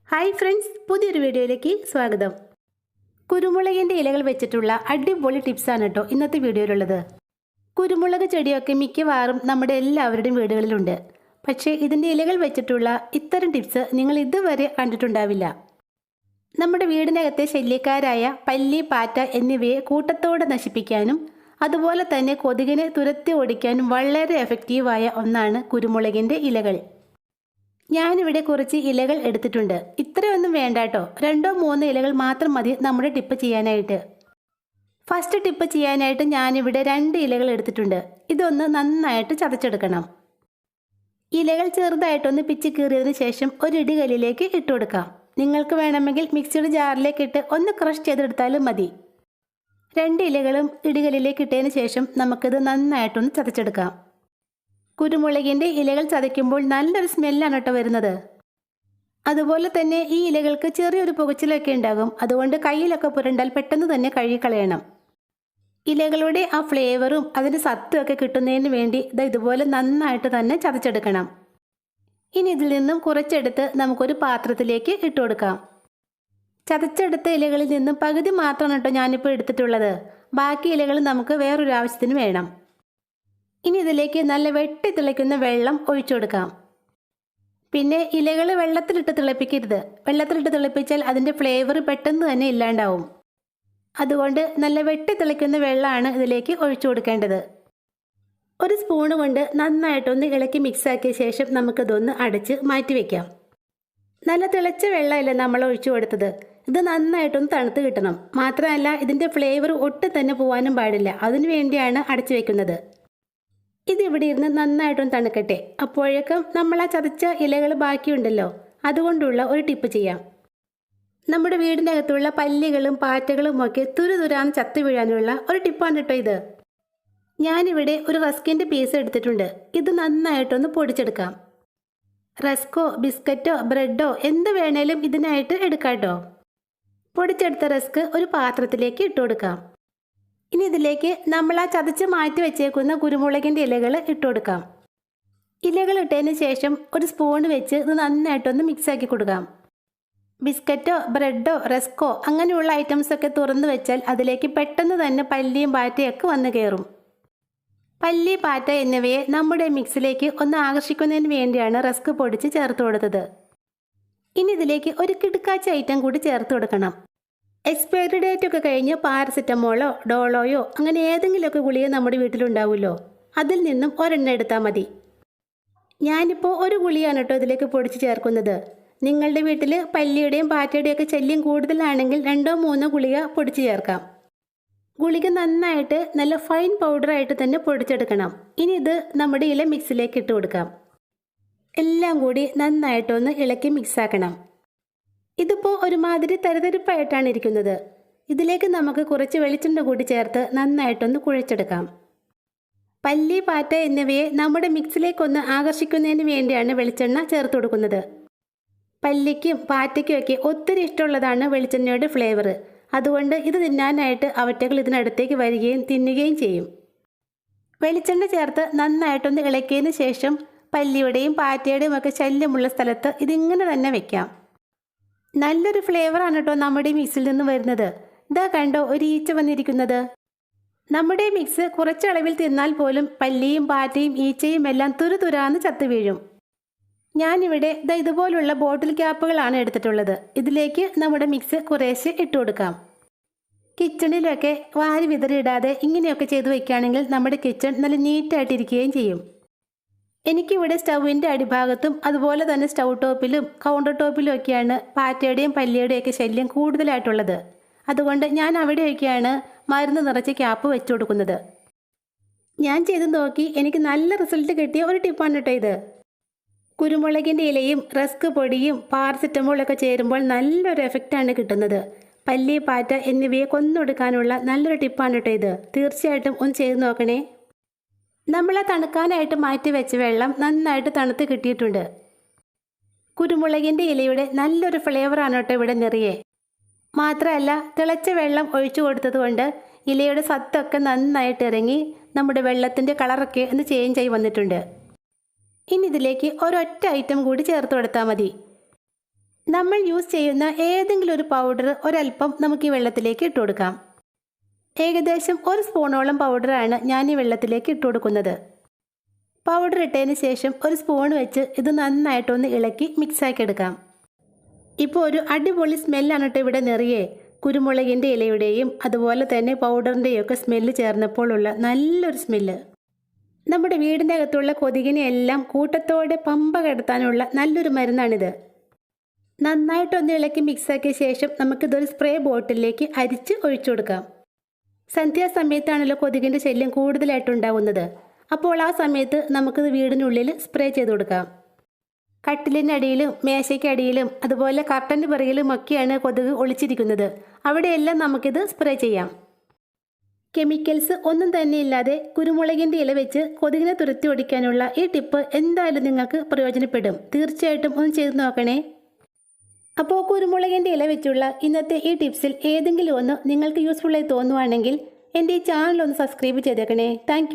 Hi friends, പുതിയൊരു വീഡിയോയിലേക്ക് സ്വാഗതം. കുരുമുളകിൻ്റെ ഇലകൾ വെച്ചിട്ടുള്ള അടിപൊളി ടിപ്സാണ് കേട്ടോ ഇന്നത്തെ വീഡിയോയിലുള്ളത്. കുരുമുളക് ചെടിയൊക്കെ മിക്കവാറും നമ്മുടെ എല്ലാവരുടെയും വീടുകളിലുണ്ട്. പക്ഷേ ഇതിൻ്റെ ഇലകൾ വെച്ചിട്ടുള്ള ഇത്തരം ടിപ്സ് നിങ്ങൾ ഇതുവരെ കണ്ടിട്ടുണ്ടാവില്ല. നമ്മുടെ വീടിനകത്തെ ശല്യക്കാരായ പല്ലി, പാറ്റ എന്നിവയെ കൂട്ടത്തോടെ നശിപ്പിക്കാനും അതുപോലെ തന്നെ കൊതുകിനെ തുരത്തി ഓടിക്കാനും വളരെ എഫക്റ്റീവായ ഒന്നാണ് കുരുമുളകിൻ്റെ ഇലകൾ. ഞാനിവിടെ കുറച്ച് ഇലകൾ എടുത്തിട്ടുണ്ട്. ഇത്രയൊന്നും വേണ്ട കേട്ടോ, 2-3 ഇലകൾ മാത്രം മതി നമ്മുടെ ടിപ്പ് ചെയ്യാനായിട്ട്. ഫസ്റ്റ് ടിപ്പ് ചെയ്യാനായിട്ട് ഞാനിവിടെ 2 ഇലകൾ എടുത്തിട്ടുണ്ട്. ഇതൊന്ന് നന്നായിട്ട് ചതച്ചെടുക്കണം. ഇലകൾ ചെറുതായിട്ടൊന്ന് പിച്ചി കീറിയതിന് ശേഷം ഒരു ഇടികല്ലിലേക്ക് ഇട്ട് കൊടുക്കാം. നിങ്ങൾക്ക് വേണമെങ്കിൽ മിക്സിയുടെ ജാറിലേക്ക് ഇട്ട് ഒന്ന് ക്രഷ് ചെയ്തെടുത്താലും മതി. 2 ഇലകളും ഇടികല്ലിലേക്ക് ഇട്ടതിന് ശേഷം നമുക്കിത് നന്നായിട്ടൊന്ന് ചതച്ചെടുക്കാം. കുരുമുളകിൻ്റെ ഇലകൾ ചതയ്ക്കുമ്പോൾ നല്ലൊരു സ്മെല്ലാണ് കേട്ടോ വരുന്നത്. അതുപോലെ തന്നെ ഈ ഇലകൾക്ക് ചെറിയൊരു പുകച്ചിലൊക്കെ ഉണ്ടാകും. അതുകൊണ്ട് കയ്യിലൊക്കെ പുരണ്ടാൽ പെട്ടെന്ന് തന്നെ കഴുകിക്കളയണം. ഇലകളുടെ ആ ഫ്ലേവറും അതിൻ്റെ സത്തുമൊക്കെ കിട്ടുന്നതിന് വേണ്ടി ഇതുപോലെ നന്നായിട്ട് തന്നെ ചതച്ചെടുക്കണം. ഇനി ഇതിൽ നിന്നും കുറച്ചെടുത്ത് നമുക്കൊരു പാത്രത്തിലേക്ക് ഇട്ട് കൊടുക്കാം. ചതച്ചെടുത്ത ഇലകളിൽ നിന്നും പകുതി മാത്രമാണ് കേട്ടോ ഞാനിപ്പോൾ എടുത്തിട്ടുള്ളത്. ബാക്കി ഇലകൾ നമുക്ക് വേറൊരു ആവശ്യത്തിന് വേണം. ഇനി ഇതിലേക്ക് നല്ല വെട്ടി തിളയ്ക്കുന്ന വെള്ളം ഒഴിച്ചു കൊടുക്കാം. പിന്നെ ഇലകൾ വെള്ളത്തിലിട്ട് തിളപ്പിക്കരുത്. വെള്ളത്തിലിട്ട് തിളപ്പിച്ചാൽ അതിൻ്റെ ഫ്ലേവർ പെട്ടെന്ന് തന്നെ ഇല്ലാണ്ടാവും. അതുകൊണ്ട് നല്ല വെട്ടി തിളയ്ക്കുന്ന വെള്ളമാണ് ഇതിലേക്ക് ഒഴിച്ചു കൊടുക്കേണ്ടത്. ഒരു സ്പൂണ് കൊണ്ട് നന്നായിട്ടൊന്ന് ഇളക്കി മിക്സാക്കിയ ശേഷം നമുക്കിതൊന്ന് അടച്ച് മാറ്റി വയ്ക്കാം. നല്ല തിളച്ച വെള്ളമല്ല നമ്മൾ ഒഴിച്ചു കൊടുത്തത്. ഇത് നന്നായിട്ടൊന്ന് തണുത്ത് കിട്ടണം. മാത്രമല്ല ഇതിൻ്റെ ഫ്ലേവർ ഒട്ടും തന്നെ പോകാനും പാടില്ല. അതിനു വേണ്ടിയാണ് അടച്ചു വയ്ക്കുന്നത്. ഇതിവിടെ ഇരുന്ന് നന്നായിട്ടൊന്ന് തണുക്കട്ടെ. അപ്പോഴേക്കും നമ്മൾ ആ ചതച്ച ഇലകൾ ബാക്കിയുണ്ടല്ലോ, അതുകൊണ്ടുള്ള ഒരു ടിപ്പ് ചെയ്യാം. നമ്മുടെ വീടിനകത്തുള്ള പല്ലികളും പാറ്റകളും ഒക്കെ തുരുതുരാന്ന് ചത്തു വീഴാനുള്ള ഒരു ടിപ്പാണ് കേട്ടോ ഇത്. ഞാനിവിടെ ഒരു റസ്കിൻ്റെ പീസ് എടുത്തിട്ടുണ്ട്. ഇത് നന്നായിട്ടൊന്ന് പൊടിച്ചെടുക്കാം. റസ്കോ, ബിസ്ക്കറ്റോ, ബ്രെഡോ എന്ത് വേണേലും ഇതിനായിട്ട് എടുക്കാം കേട്ടോ. പൊടിച്ചെടുത്ത റസ്ക് ഒരു പാത്രത്തിലേക്ക് ഇട്ട് കൊടുക്കാം. ഇനി ഇതിലേക്ക് നമ്മൾ ആ ചതച്ച് മാറ്റി വെച്ചേക്കുന്ന കുരുമുളകിൻ്റെ ഇലകൾ ഇട്ട് കൊടുക്കാം. ഇലകൾ ഇട്ടതിന് ശേഷം ഒരു സ്പൂൺ വെച്ച് ഇത് നന്നായിട്ടൊന്ന് മിക്സാക്കി കൊടുക്കാം. ബിസ്ക്കറ്റോ, ബ്രെഡോ, റസ്കോ അങ്ങനെയുള്ള ഐറ്റംസൊക്കെ തുറന്ന് വെച്ചാൽ അതിലേക്ക് പെട്ടെന്ന് തന്നെ പല്ലിയും പാറ്റയൊക്കെ വന്ന് കയറും. പല്ലി, പാറ്റ എന്നിവയെ നമ്മുടെ മിക്സിലേക്ക് ഒന്ന് ആകർഷിക്കുന്നതിന് വേണ്ടിയാണ് റസ്ക് പൊടിച്ച് ചേർത്ത് കൊടുത്തത്. ഇനി ഇതിലേക്ക് ഒരു കിടുക്കാച്ച ഐറ്റം കൂടി ചേർത്ത് കൊടുക്കണം. എക്സ്പയറി ഡേറ്റ് ഒക്കെ കഴിഞ്ഞ് പാരസെറ്റമോളോ, ഡോളോയോ അങ്ങനെ ഏതെങ്കിലുമൊക്കെ ഗുളിക നമ്മുടെ വീട്ടിലുണ്ടാവുമല്ലോ, അതിൽ നിന്നും ഒരെണ്ണം എടുത്താൽ മതി. ഞാനിപ്പോൾ ഒരു ഗുളിയാണ് കേട്ടോ ഇതിലേക്ക് പൊടിച്ച് ചേർക്കുന്നത്. നിങ്ങളുടെ വീട്ടിൽ പല്ലിയുടെയും പാറ്റയുടെയും ഒക്കെ ശല്യം കൂടുതലാണെങ്കിൽ 2-3 ഗുളിക പൊടിച്ച് ചേർക്കാം. ഗുളിക നന്നായിട്ട് നല്ല ഫൈൻ പൗഡറായിട്ട് തന്നെ പൊടിച്ചെടുക്കണം. ഇനി ഇത് നമ്മുടെ ഇല മിക്സിലേക്ക് ഇട്ട് കൊടുക്കാം. എല്ലാം കൂടി നന്നായിട്ടൊന്ന് ഇളക്കി മിക്സാക്കണം. ഇതിപ്പോൾ ഒരുമാതിരി തരിതരിപ്പായിട്ടാണ് ഇരിക്കുന്നത്. ഇതിലേക്ക് നമുക്ക് കുറച്ച് വെളിച്ചെണ്ണ കൂടി ചേർത്ത് നന്നായിട്ടൊന്ന് കുഴച്ചെടുക്കാം. പല്ലി, പാറ്റ എന്നിവയെ നമ്മുടെ മിക്സിലേക്കൊന്ന് ആകർഷിക്കുന്നതിന് വേണ്ടിയാണ് വെളിച്ചെണ്ണ ചേർത്ത് കൊടുക്കുന്നത്. പല്ലിക്കും പാറ്റയ്ക്കും ഒക്കെ ഒത്തിരി ഇഷ്ടമുള്ളതാണ് വെളിച്ചെണ്ണയുടെ ഫ്ലേവർ. അതുകൊണ്ട് ഇത് തിന്നാനായിട്ട് അവറ്റകൾ ഇതിനടുത്തേക്ക് വരികയും തിന്നുകയും ചെയ്യും. വെളിച്ചെണ്ണ ചേർത്ത് നന്നായിട്ടൊന്ന് ഇളക്കിയതിന് ശേഷം പല്ലിയുടെയും പാറ്റയുടെയും ഒക്കെ ശല്യമുള്ള സ്ഥലത്ത് ഇതിങ്ങനെ തന്നെ വെക്കാം. നല്ലൊരു ഫ്ലേവറാണ് കേട്ടോ നമ്മുടെ മിക്സിൽ നിന്ന് വരുന്നത്. ഇതാ കണ്ടോ ഒരു ഈച്ച വന്നിരിക്കുന്നത്. നമ്മുടെ മിക്സ് കുറച്ചളവിൽ തിന്നാൽ പോലും പല്ലിയും പാറ്റയും ഈച്ചയും എല്ലാം തുരുതുരാന്ന് ചത്തു വീഴും. ഞാനിവിടെ ഇതുപോലുള്ള ബോട്ടിൽ ക്യാപ്പുകളാണ് എടുത്തിട്ടുള്ളത്. ഇതിലേക്ക് നമ്മുടെ മിക്സ് കുറേശ്ശെ ഇട്ട് കൊടുക്കാം. കിച്ചണിലൊക്കെ വാരി വിതറിയിടാതെ ഇങ്ങനെയൊക്കെ ചെയ്ത് വയ്ക്കുകയാണെങ്കിൽ നമ്മുടെ കിച്ചൺ നല്ല നീറ്റായിട്ടിരിക്കുകയും ചെയ്യും. എനിക്കിവിടെ സ്റ്റൗവിൻ്റെ അടിഭാഗത്തും അതുപോലെ തന്നെ സ്റ്റൗ ടോപ്പിലും കൗണ്ടർ ടോപ്പിലും ഒക്കെയാണ് പാറ്റയുടെയും പല്ലിയുടെയും ഒക്കെ ശല്യം കൂടുതലായിട്ടുള്ളത്. അതുകൊണ്ട് ഞാൻ അവിടെയൊക്കെയാണ് മരുന്ന് നിറച്ച് ക്യാപ്പ് വെച്ചു കൊടുക്കുന്നത്. ഞാൻ ചെയ്ത് നോക്കി എനിക്ക് നല്ല റിസൾട്ട് കിട്ടിയ ഒരു ടിപ്പാണ് കേട്ടോ ഇത്. കുരുമുളകിൻ്റെ ഇലയും റസ്ക് പൊടിയും പാരസെറ്റമോളൊക്കെ ചേരുമ്പോൾ നല്ലൊരു എഫക്റ്റാണ് കിട്ടുന്നത്. പല്ലി, പാറ്റ എന്നിവയെ കൊന്നൊടുക്കാനുള്ള നല്ലൊരു ടിപ്പാണ് കേട്ടോ ഇത്. തീർച്ചയായിട്ടും ഒന്ന് ചെയ്ത് നോക്കണേ. നമ്മൾ തണുക്കാനായിട്ട് മാറ്റി വെച്ച വെള്ളം നന്നായിട്ട് തണുത്ത് കിട്ടിയിട്ടുണ്ട്. കുരുമുളകിൻ്റെ ഇലയുടെ നല്ലൊരു ഫ്ലേവറാണ് കേട്ടോ ഇവിടെ നിറയെ. മാത്രമല്ല തിളച്ച വെള്ളം ഒഴിച്ചു കൊടുത്തത് കൊണ്ട് ഇലയുടെ സത്തൊക്കെ നന്നായിട്ട് ഇറങ്ങി നമ്മുടെ വെള്ളത്തിൻ്റെ കളറൊക്കെ ഒന്ന് ചേഞ്ച് ആയി വന്നിട്ടുണ്ട്. ഇനി ഇതിലേക്ക് ഒരൊറ്റ ഐറ്റം കൂടി ചേർത്ത് കൊടുത്താൽ മതി. നമ്മൾ യൂസ് ചെയ്യുന്ന ഏതെങ്കിലും ഒരു പൗഡർ ഒരല്പം നമുക്ക് ഈ വെള്ളത്തിലേക്ക് ഇട്ട് കൊടുക്കാം. ഏകദേശം 1 സ്പൂണോളം പൗഡറാണ് ഞാൻ ഈ വെള്ളത്തിലേക്ക് ഇട്ട് കൊടുക്കുന്നത്. പൗഡർ ഇട്ടതിന് ശേഷം ഒരു സ്പൂൺ വെച്ച് ഇത് നന്നായിട്ടൊന്ന് ഇളക്കി മിക്സാക്കി എടുക്കാം. ഇപ്പോൾ ഒരു അടിപൊളി സ്മെല്ലാണ് കേട്ടോ ഇവിടെ നിറയെ. കുരുമുളകിൻ്റെ ഇലയുടെയും അതുപോലെ തന്നെ പൗഡറിൻ്റെയും ഒക്കെ സ്മെല്ല് ചേർന്നപ്പോഴുള്ള നല്ലൊരു സ്മെല്ല്. നമ്മുടെ വീടിൻ്റെ അകത്തുള്ള കൊതുകിനെയെല്ലാം കൂട്ടത്തോടെ പമ്പ കടത്താനുള്ള നല്ലൊരു മരുന്നാണിത്. നന്നായിട്ടൊന്ന് ഇളക്കി മിക്സാക്കിയ ശേഷം നമുക്കിതൊരു സ്പ്രേ ബോട്ടിലേക്ക് അരിച്ച് ഒഴിച്ചു കൊടുക്കാം. സന്ധ്യാസമയത്താണല്ലോ കൊതുകിൻ്റെ ശല്യം കൂടുതലായിട്ടുണ്ടാവുന്നത്. അപ്പോൾ ആ സമയത്ത് നമുക്കിത് വീടിനുള്ളിൽ സ്പ്രേ ചെയ്ത് കൊടുക്കാം. കട്ടിലിനടിയിലും മേശയ്ക്കടിയിലും അതുപോലെ കർട്ടൻ്റെ പിറകിലും ഒക്കെയാണ് കൊതുക് ഒളിച്ചിരിക്കുന്നത്. അവിടെയെല്ലാം നമുക്കിത് സ്പ്രേ ചെയ്യാം. കെമിക്കൽസ് ഒന്നും തന്നെ ഇല്ലാതെ കുരുമുളകിൻ്റെ ഇല വെച്ച് കൊതുകിനെ തുരത്തി ഓടിക്കാനുള്ള ഈ ടിപ്പ് എന്തായാലും നിങ്ങൾക്ക് പ്രയോജനപ്പെടും. തീർച്ചയായിട്ടും ഒന്ന് ചെയ്ത് നോക്കണേ. അപ്പോൾ കുരുമുളകിൻ്റെ ഇല വെച്ചുള്ള ഇന്നത്തെ ഈ ടിപ്സിൽ ഏതെങ്കിലും ഒന്ന് നിങ്ങൾക്ക് യൂസ്ഫുള്ളായി തോന്നുവാണെങ്കിൽ എൻ്റെ ഈ ചാനൽ ഒന്ന് സബ്സ്ക്രൈബ് ചെയ്തേക്കണേ. താങ്ക്